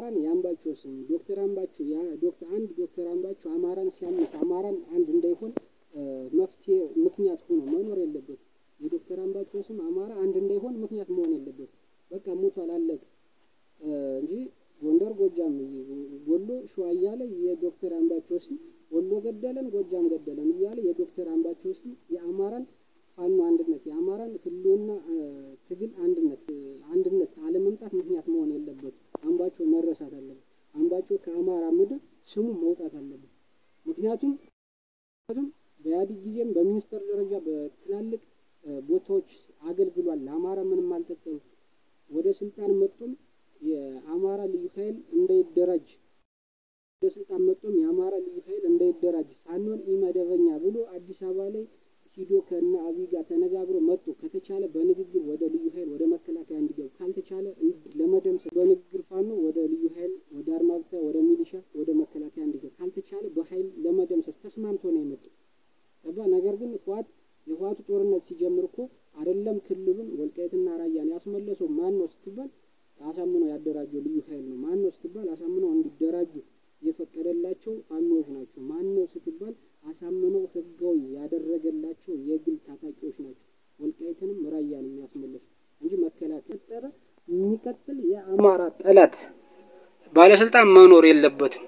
አማራን ያምባቸው ስም ዶክተር አምባቸው ያ ዶክተር አምባቸው አማራን ሲያምስ አማራን አንድ እንዳይሆን መፍትሄ ምክንያት ሆኖ መኖር የለበት የዶክተር አምባቸው ስም አማራ አንድ እንዳይሆን ምክንያት መሆን የለበት በቃ ሞቷል አለቀ እንጂ ጎንደር ጎጃም ወሎ ሸዋ እያለ የዶክተር አምባቸው ስም ወሎ ገደለን ጎጃም ገደለን እያለ የዶክተር አምባቸው ስም የአማራን ፋኖ አንድነት የአማራን ህልውና ትግል አንድነት አለመምጣት ምክንያት መሆን የለበት አምባቸው መረሳት አለበት አምባቸው ከአማራ ምድር ስሙ መውጣት አለበት ምክንያቱም በያዲግ ጊዜም በሚኒስተር ደረጃ በትላልቅ ቦታዎች አገልግሏል ለአማራ ምንም አልጠቀም ወደ ስልጣን መጥቶም የአማራ ልዩ ኃይል እንዳይደራጅ ወደ ስልጣን መጥቶም የአማራ ልዩ ኃይል እንዳይደራጅ ፋኖን ኢመደበኛ ብሎ አዲስ አበባ ላይ ሂዶ ከና አብይ ጋር ተነጋግሮ መጥቶ ከተቻለ በንግግር ወደ ልዩ ኃይል ወደ መከላከያ እንዲገቡ ካልተቻለ ለመደምሰስ በንግግር ፋኖ ወደ ልዩ ኃይል ወደ አርማብታ ወደ ሚሊሻ ወደ መከላከያ እንዲገቡ ካልተቻለ በኃይል ለመደምሰስ ተስማምቶ ነው የመጣው ነገር ግን የህዋቱ ጦርነት ሲጀምር እኮ አይደለም ክልሉን ወልቃይትና ራያን ያስመለሰው ማን ነው ስትባል አሳምኖ ያደራጀው ልዩ ኃይል ነው ማን ነው ስትባል አሳምኖ እንዲደራጁ የፈቀደላቸው ፋኖዎች ናቸው ማን ነው ስትባል አሳምኖ ህጋዊ ያደረገላቸው የግል ታጣቂዎች ናቸው ወልቃይትንም ራያንም ያስመለሱ እንጂ መከላከያ የሚቀጥል የአማራ ጠላት ባለስልጣን መኖር የለበትም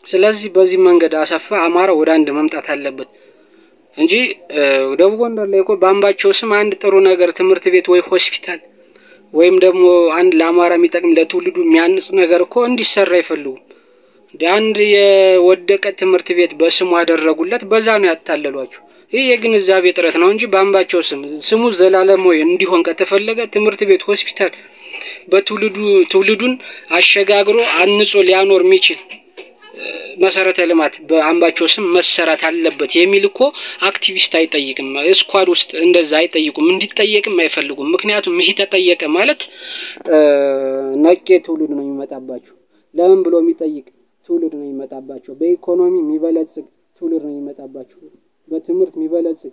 ስለዚህ በዚህ መንገድ አሰፋ አማራ ወደ አንድ መምጣት አለበት እንጂ ደቡብ ጎንደር ላይ እኮ ባምባቸው ስም አንድ ጥሩ ነገር ትምህርት ቤት ወይ ሆስፒታል ወይም ደግሞ አንድ ለአማራ የሚጠቅም ለትውልዱ የሚያንጽ ነገር እኮ እንዲሰራ ይፈልጉ አንድ የወደቀ ትምህርት ቤት በስሙ አደረጉለት በዛ ነው ያታለሏቸው ይሄ የግንዛቤ ጥረት ነው እንጂ ባምባቸው ስሙ ዘላለማዊ እንዲሆን ከተፈለገ ትምህርት ቤት ሆስፒታል በትውልዱን አሸጋግሮ አንጾ ሊያኖር የሚችል መሰረተ ልማት በአምባቸው ስም መሰራት አለበት የሚል እኮ አክቲቪስት አይጠይቅም ስኳድ ውስጥ እንደዛ አይጠይቁም እንዲጠየቅም አይፈልጉም ምክንያቱም ይሄ ተጠየቀ ማለት ነቄ ትውልድ ነው የሚመጣባቸው ለምን ብሎ የሚጠይቅ ትውልድ ነው የሚመጣባቸው በኢኮኖሚ የሚበለጽግ ትውልድ ነው የሚመጣባቸው በትምህርት የሚበለጽግ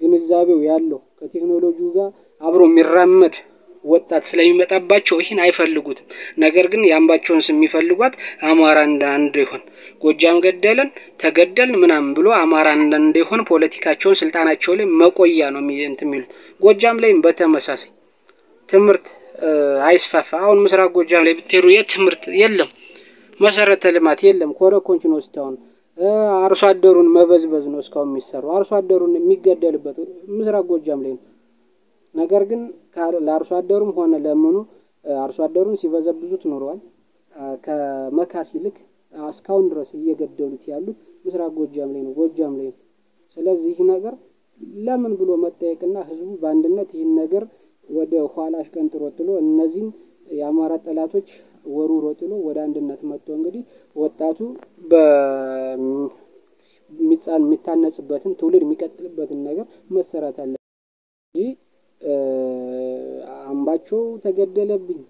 ግንዛቤው ያለው ከቴክኖሎጂው ጋር አብሮ የሚራመድ ወጣት ስለሚመጣባቸው ይሄን አይፈልጉት ነገር ግን ያምባቸውን ስም የሚፈልጓት አማራ አንድ ይሆን ጎጃም ገደለን ተገደልን ምናምን ብሎ አማራ አንድ ይሆን ፖለቲካቸውን ስልጣናቸው ላይ መቆያ ነው የሚሉት ጎጃም ላይም በተመሳሳይ ትምህርት አይስፋፋ አሁን ምስራቅ ጎጃም ላይ ብትሄዱ የትምህርት የለም መሰረተ ልማት የለም ኮረኮንች ነው ስታውን አርሶ አደሩን መበዝበዝ ነው እስካው የሚሰራው አርሶ አደሩን የሚገደልበት ምስራቅ ጎጃም ላይ ነገር ግን ለአርሶ አደሩም ሆነ ለምኑ አርሶ አደሩን ሲበዘብዙት ኖርዋል ከመካስ ይልቅ እስካሁን ድረስ እየገደሉት ያሉት ምስራቅ ጎጃም ላይ ነው ጎጃም ላይ ስለዚህ ይሄ ነገር ለምን ብሎ መጠየቅና ህዝቡ በአንድነት ይሄን ነገር ወደ ኋላሽ ቀንጥሮ ጥሎ እነዚህን የአማራ ጠላቶች ወሩሮ ጥሎ ወደ አንድነት መጥቶ እንግዲህ ወጣቱ በሚጻን የሚታነጽበትን ትውልድ የሚቀጥልበትን ነገር መሰራት አለ እንጂ አምባቸው ተገደለብኝ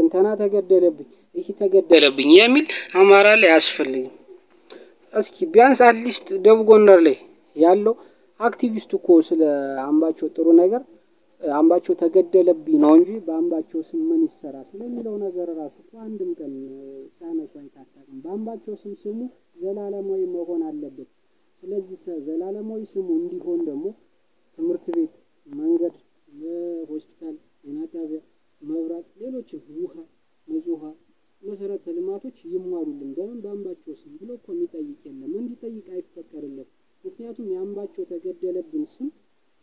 እንትና ተገደለብኝ ይሄ ተገደለብኝ የሚል አማራ ላይ ያስፈልግም እስኪ ቢያንስ አትሊስት ደቡብ ጎንደር ላይ ያለው አክቲቪስት እኮ ስለ አምባቸው ጥሩ ነገር አምባቸው ተገደለብኝ ነው እንጂ በአምባቸው ስም ምን ይሰራ ስለሚለው ነገር ራሱ አንድም ቀን ሳነሱ አይታጣም በአምባቸው ስሙ ዘላለማዊ መሆን አለበት ስለዚህ ዘላለማዊ ስሙ እንዲሆን ደግሞ ትምህርት ቤት መንገድ ሆስፒታል ጤና መብራት ሌሎችም ውሃ ንጹህ መሰረተ ልማቶች ይሟሉልን በአምባቸው ስም ብሎ እኮ የሚጠይቅ የለም እንዲጠይቅ አይፈቀድለት ምክንያቱም ያምባቸው ተገደለብን ስም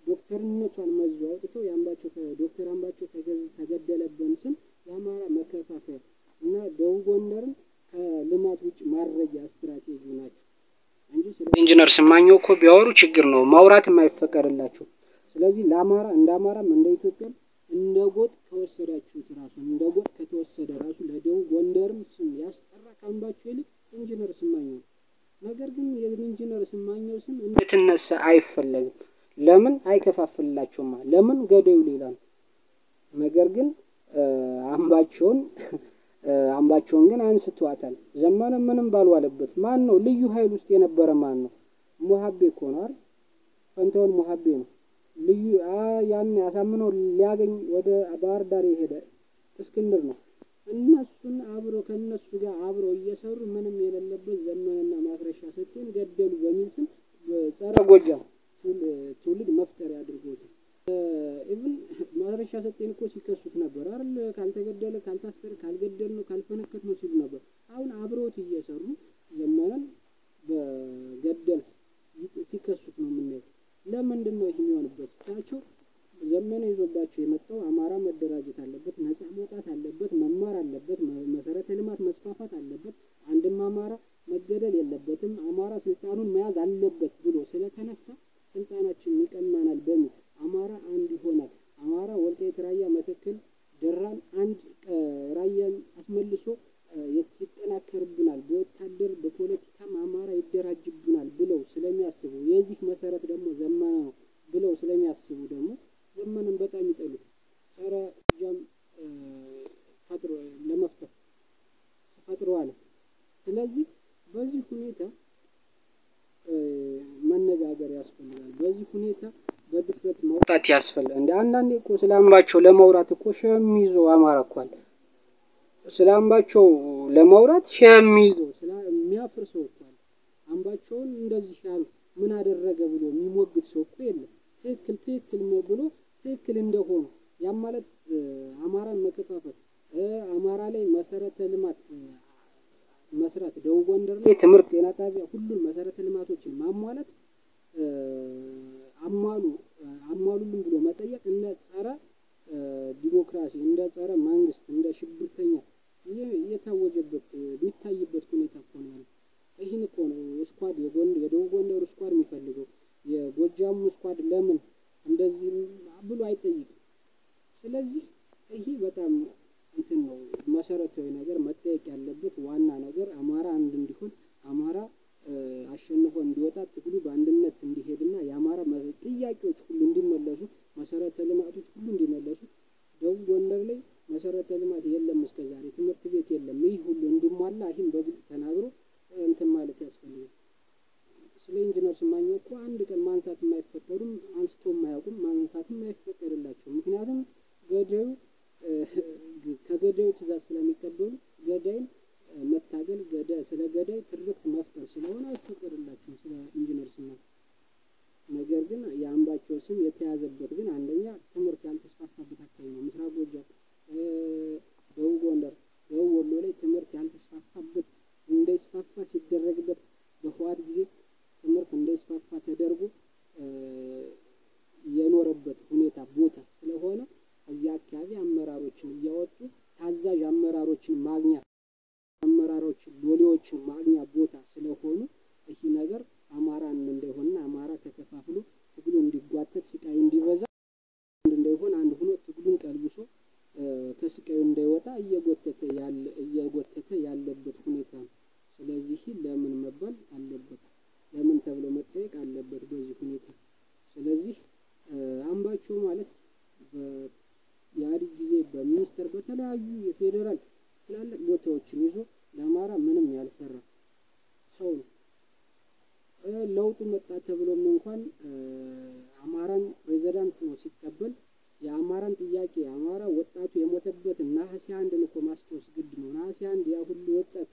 ዶክተርነቷን መዝው አውጥተው ያምባቸው ዶክተር አምባቸው ተገደለብን ስም ያማራ መከፋፈል እና ደቡብ ጎንደርን ከልማት ውጭ ማድረጊያ ስትራቴጂ ናቸው እንጂ ስለ ኢንጂነር ስማኘው እኮ ቢያወሩ ችግር ነው ማውራት የማይፈቀድላቸው ስለዚህ ለአማራ እንዳማራም እንደ ኢትዮጵያ እንደጎጥ ተወሰዳችሁት ራሱ እንደጎጥ ከተወሰደ ራሱ ለደቡብ ጎንደርም ስም ያስጠራ ካምባቸው ይልቅ ኢንጂነር ስማኘው ነገር ግን የኢንጂነር ስማኘው ስም እንድትነሳ አይፈለግም ለምን አይከፋፍልላቸውማ ለምን ገደዩ ሌላ ነገር ግን አምባቸውን ግን አንስተዋታል ዘመነ ምንም ባልዋለበት ማን ነው ልዩ ኃይል ውስጥ የነበረ ማን ነው ሙሐቤ ኮናር ፈንታውን ሙሐቤ ነው ልዩ ያን ያሳምነው ሊያገኝ ወደ ባህር ዳር ይሄደ እስክንድር ነው እነሱን አብሮ ከነሱ ጋር አብሮ እየሰሩ ምንም የሌለበት ዘመንና ማስረሻ ሰጤን ገደሉ በሚል ስም ጸረ ጎጃም ትውልድ መፍጠሪያ አድርጎታል። ኢቭን ማስረሻ ሰጤን እኮ ሲከሱት ነበር አይደል? ካልተገደለ ካልታሰረ ካልገደል ነው ካልፈነከት ነው ሲሉ ነበር። አሁን አብሮት እየሰሩ ዘመንን በገደል ሲከሱት ነው የምናየው። ለምንድን ነው ይሄ የሚሆንበት ስታቸው? ዘመነ ይዞባቸው የመጣው አማራ መደራጀት አለበት፣ ነፃ መውጣት አለበት፣ መማር አለበት፣ መሰረተ ልማት መስፋፋት አለበት፣ አንድም አማራ መገደል የለበትም፣ አማራ ስልጣኑን መያዝ አለበት ብሎ ስለተነሳ ስልጣናችን ይቀማናል በሚል አማራ አንድ ይሆናል። አማራ ወልቃይት፣ ራያ፣ መተከል፣ ደራን አንድ ራያን አስመልሶ ይጠናከርብናል፣ በወታደር በፖለቲካም አማራ ይደራጅብናል ብለው ስለሚያስቡ የዚህ መሰረት ደግሞ ዘመነ ነው ብለው ስለሚያስቡ ደግሞ ዘመንን በጣም ይጠሉት ጸረ ጎጃም ፈጥሮ ለመፍጠር ፈጥሯል። ስለዚህ በዚህ ሁኔታ መነጋገር ያስፈልጋል። በዚህ ሁኔታ በድፍረት መውጣት ያስፈልጋል። እንደ አንዳንዴ እኮ ስለአምባቸው ለማውራት እኮ ሸሚዞ አማራ እኮ አለ። ስለአምባቸው ለማውራት ሸሚዞ ስለሚያፍርሰው እኮ አለ። አምባቸውን እንደዚህ ያሉ ምን አደረገ ብሎ የሚሞግት ሰው እኮ የለም። ትክክል ነው ብሎ ትክክል እንደሆነ ያ ማለት አማራን መከፋፈል አማራ ላይ መሰረተ ልማት መስራት ደቡብ ጎንደር ላይ ትምህርት፣ ጤና ጣቢያ ሁሉን መሰረተ ልማቶችን ማሟላት አሟሉልን ብሎ መጠየቅ እንደ ጸረ ዲሞክራሲ እንደ ጸረ መንግስት እንደ ሽብርተኛ እየታወጀበት የሚታይበት ሁኔታ እኮ ነው ያለው። ይህን እኮ ነው ስኳድ የደቡብ ጎንደር ስኳድ የሚፈልገው። የጎጃሙ ስኳድ ለምን እንደዚህ ብሎ አይጠይቅም። ስለዚህ ይሄ በጣም እንትን ነው መሰረታዊ ነገር መጠየቅ ያለበት ዋና ነገር አማራ አንድ እንዲሆን አማራ አሸንፎ እንዲወጣ ትግሉ በአንድነት እንዲሄድና የአማራ ጥያቄዎች ሁሉ እንዲመለሱ መሰረተ ልማቶች ሁሉ እንዲመለሱ ደቡብ ጎንደር ላይ መሰረተ ልማት የለም እስከዛሬ ትምህርት ቤት የለም። ይህ ሁሉ እንዲሟላ ይህን በግልጽ ተናግሮ እንትን ማለት ያስፈልጋል። ስለ ኢንጂነር ስመኘው እኮ አንድ ቀን ማንሳት የማይፈቀዱም አንስቶ የማያውቁም ማንሳትም አይፈቀድላቸው። ምክንያቱም ገዳዩ ከገዳዩ ትእዛዝ ስለሚቀበሉ ገዳይን መታገል ስለ ገዳይ ትርክት መፍጠር ስለሆነ አይፈቀድላቸውም ስለ ኢንጂነር ስመኘው። ነገር ግን የአምባቸው ስም የተያዘበት ግን አንደኛ ትምህርት ያልተስፋፋበት አካባቢ ነው። ምስራቅ ጎጃም፣ ደቡብ ጎንደር፣ ደቡብ ወሎ ላይ ትምህርት ያልተስፋፋበት እንዳይስፋፋ ሲደረግበት በህወሓት ጊዜ ትምህርት እንዳይስፋፋ ተደርጎ የኖረበት ሁኔታ ቦታ ስለሆነ እዚህ አካባቢ አመራሮችን እያወጡ ታዛዥ አመራሮችን ማግኛ ሎሌዎችን ማግኛ ቦታ ስለሆኑ ይህ ነገር አማራን እንደሆነና አማራ ተከፋፍሎ ትግሉ እንዲጓተት ስቃይ እንዲበዛ እንደሆነ አንድ ሆኖ ትግሉን ቀልብሶ ከስቃዩ እንዳይወጣ እየጎተተ ያለበት ሁኔታ ነው። ስለዚህ ለምን መባል አለበት? ለምን ተብሎ መጠየቅ አለበት በዚህ ሁኔታ። ስለዚህ አምባቸው ማለት በኢህአዴግ ጊዜ በሚኒስተር በተለያዩ የፌዴራል ትላልቅ ቦታዎችን ይዞ ለአማራ ምንም ያልሰራ ሰው ነው። ለውጡ መጣ ተብሎም እንኳን አማራን ፕሬዝዳንት ነው ሲቀበል የአማራን ጥያቄ አማራ ወጣቱ የሞተበት ነሐሴ 1 እኮ ማስታወስ ግድ ነው። ነሐሴ 1 ያ ሁሉ ወጣት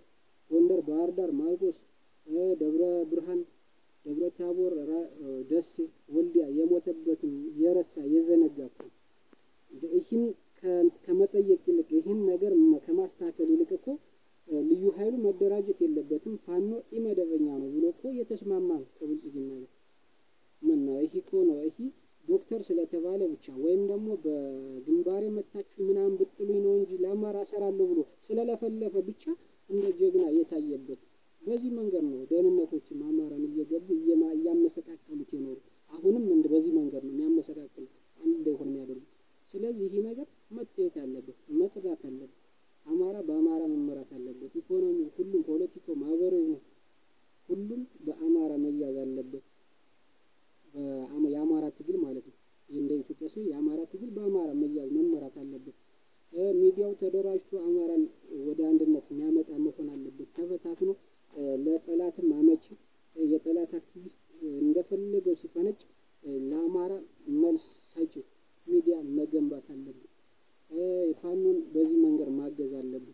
ጎንደር፣ ባህር ዳር፣ ማርቆስ፣ ደብረ ብርሃን፣ ደብረ ታቦር፣ ደሴ፣ ወልዲያ የሞተበትን የረሳ የዘነጋ እኮ ይህን ከመጠየቅ ይልቅ ይህን ነገር ከማስተካከል ይልቅ እኮ ልዩ ኃይሉ መደራጀት የለበትም ፋኖ ኢመደበኛ ነው ብሎ እኮ የተስማማ ነው ከብልጽግና ጋር። ምን ነው ይሄ እኮ ነው ይሄ ዶክተር ስለተባለ ብቻ ወይም ደግሞ በግንባሬ መታችሁ ምናምን ብትሉኝ ነው እንጂ ለአማራ እሰራለሁ ብሎ ስለለፈለፈ ብቻ እንደ ጀግና የታየበት በዚህ መንገድ ነው። ደህንነቶችም አማራን እየገቡ እያመሰቃቀሉት የኖሩ አሁንም በዚህ መንገድ ነው የሚያመሰቃቀሉት አንድ እንዳይሆን የሚያደርጉት። ስለዚህ ይሄ ነገር መጠየቅ አለበት፣ መጽዳት አለበት። አማራ በአማራ መመራት አለበት። ኢኮኖሚ ሁሉም ፖለቲካው ማህበራዊ ሁሉም በአማራ መያዝ አለበት። የአማራ ትግል ማለት ነው። እንደ ኢትዮጵያ ሰው የአማራ ትግል በአማራ መያዝ መመራት አለበት። ሚዲያው ተደራጅቶ አማራን ወደ አንድነት የሚያመጣ መሆን አለበት። ተበታትኖ ለጠላትም አመቺ የጠላት አክቲቪስት እንደፈለገው ሲፈነጭ ለአማራ መልስ ሰጪ ሚዲያ መገንባት አለበት። ፋኖን በዚህ መንገድ ማገዝ አለበት።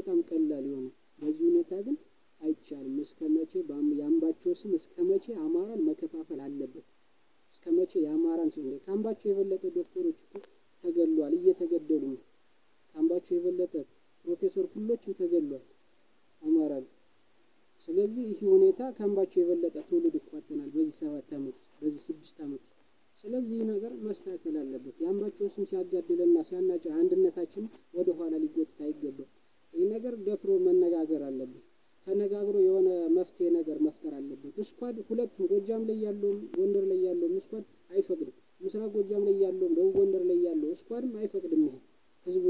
በጣም ቀላል ይሆናል። በዚህ ሁኔታ ግን አይቻልም። እስከመቼ የአምባቸው ስም እስከመቼ አማራን መከፋፈል አለበት? እስከመቼ የአማራን ስም ከአምባቸው የበለጠ ዶክተሮች ተገሏል፣ እየተገደሉ ነው። ከአምባቸው የበለጠ ፕሮፌሰር ሁሎችም ተገሏል አማራ ነው። ስለዚህ ይህ ሁኔታ ከአምባቸው የበለጠ ትውልድ ይቋጠናል በዚህ 7 ዓመት በዚህ 6 ዓመት። ስለዚህ ነገር መስተካከል አለበት። የአምባቸው ስም ሲያጋድልና ሲያናጭ አንድነታችን ወደ ኋላ ሊጎትት አይገባም። ይህ ነገር ደፍሮ መነጋገር አለበት። ተነጋግሮ የሆነ መፍትሄ ነገር መፍጠር አለበት። ስኳድ ሁለቱም ጎጃም ላይ ያለውም ጎንደር ላይ ያለውም ስኳድ አይፈቅድም። ምስራቅ ጎጃም ላይ ያለውም ደቡብ ጎንደር ላይ ያለው ስኳድም አይፈቅድም። ይሄ ህዝቡ